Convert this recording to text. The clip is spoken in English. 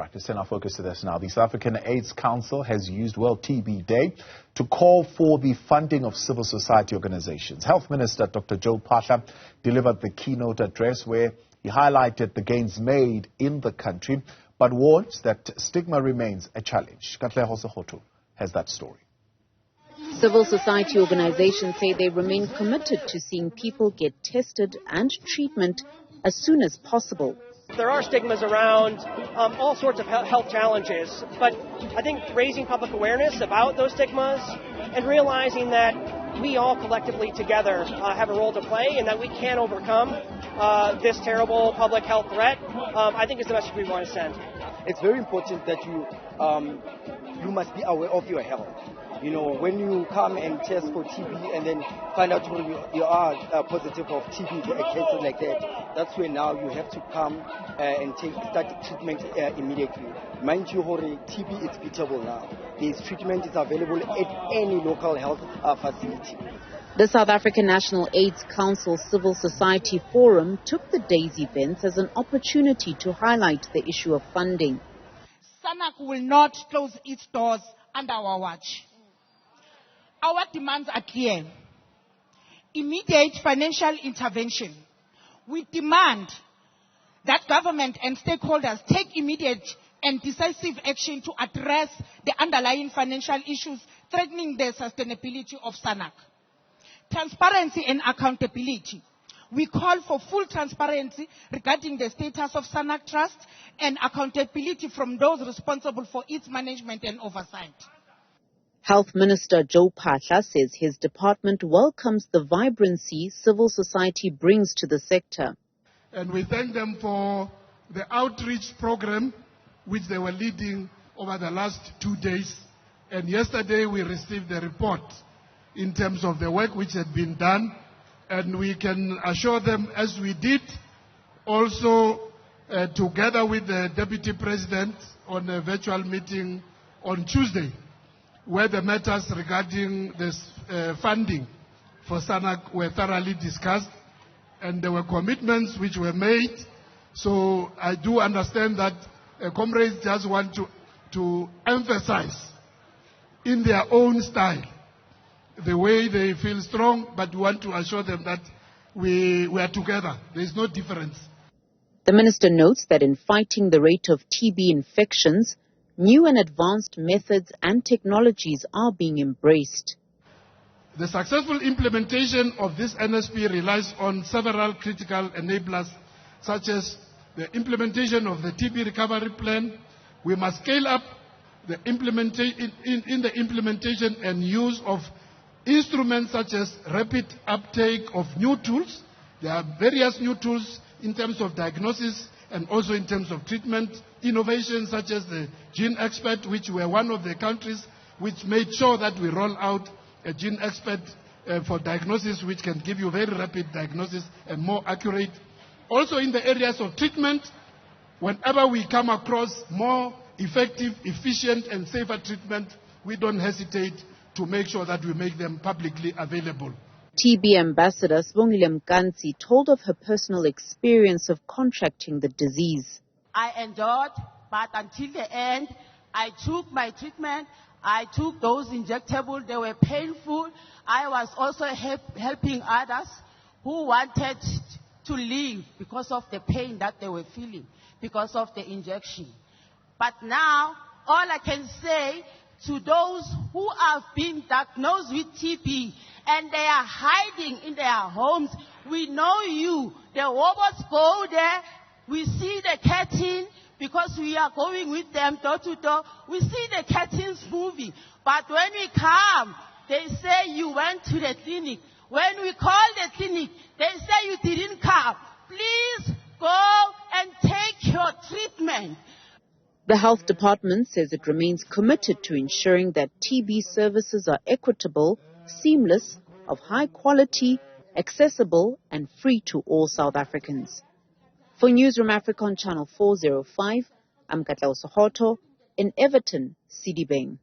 right, let's turn our focus to this now. The South African AIDS Council has used World TB Day to call for the funding of civil society organizations. Health Minister Dr. Joe Phaala delivered the keynote address where he highlighted the gains made in the country, but warns that stigma remains a challenge. Katleho Sekhotho has that story. Civil society organizations say they remain committed to seeing people get tested and treatment as soon as possible. There are stigmas around all sorts of health challenges, but I think raising public awareness about those stigmas and realizing that we all collectively together have a role to play and that we can overcome this terrible public health threat, I think is the message we want to send. It's very important that you must be aware of your health. You know, when you come and test for TB and then find out you are positive of TB, a case like that, that's when now you have to come and start treatment immediately. Mind you, TB is beatable now. This treatment is available at any local health facility. The South African National AIDS Council Civil Society Forum took the day's events as an opportunity to highlight the issue of funding. SANAC will not close its doors under our watch. Our demands are clear. Immediate financial intervention. We demand that government and stakeholders take immediate and decisive action to address the underlying financial issues threatening the sustainability of SANAC. Transparency and accountability. We call for full transparency regarding the status of SANAC Trust and accountability from those responsible for its management and oversight. Health Minister Joe Phaala says his department welcomes the vibrancy civil society brings to the sector. And we thank them for the outreach program which they were leading over the last 2 days. And yesterday we received the report in terms of the work which had been done. And we can assure them, as we did also together with the Deputy President on a virtual meeting on Tuesday, where the matters regarding this funding for SANAC were thoroughly discussed, and there were commitments which were made. So I do understand that comrades just want to emphasize in their own style the way they feel strong, but we want to assure them that we are together. There is no difference. The minister notes that in fighting the rate of TB infections, new and advanced methods and technologies are being embraced. The successful implementation of this NSP relies on several critical enablers, such as the implementation of the TB recovery plan. We must scale up the implementation and use of instruments such as rapid uptake of new tools. There are various new tools in terms of diagnosis and also in terms of treatment. Innovations such as the Gene Expert, which were one of the countries which made sure that we roll out a Gene Expert for diagnosis, which can give you very rapid diagnosis and more accurate. Also in the areas of treatment, whenever we come across more effective, efficient and safer treatment, we don't hesitate to make sure that we make them publicly available. TB ambassador Sibongile Mkansi told of her personal experience of contracting the disease. I endured, but until the end, I took my treatment. I took those injectables. They were painful. I was also helping others who wanted to leave because of the pain that they were feeling, because of the injection. But now, all I can say to those who have been diagnosed with TB and they are hiding in their homes, we know you. The robots go there. We see the curtain because we are going with them door to door. We see the curtains moving. But when we come, they say you went to the clinic. When we call the clinic, they say you didn't come. Please go and take your treatment. The health department says it remains committed to ensuring that TB services are equitable, seamless, of high quality, accessible and free to all South Africans. For Newzroom Afrika on Channel 405, I'm Katleho in Everton, Sedibeng.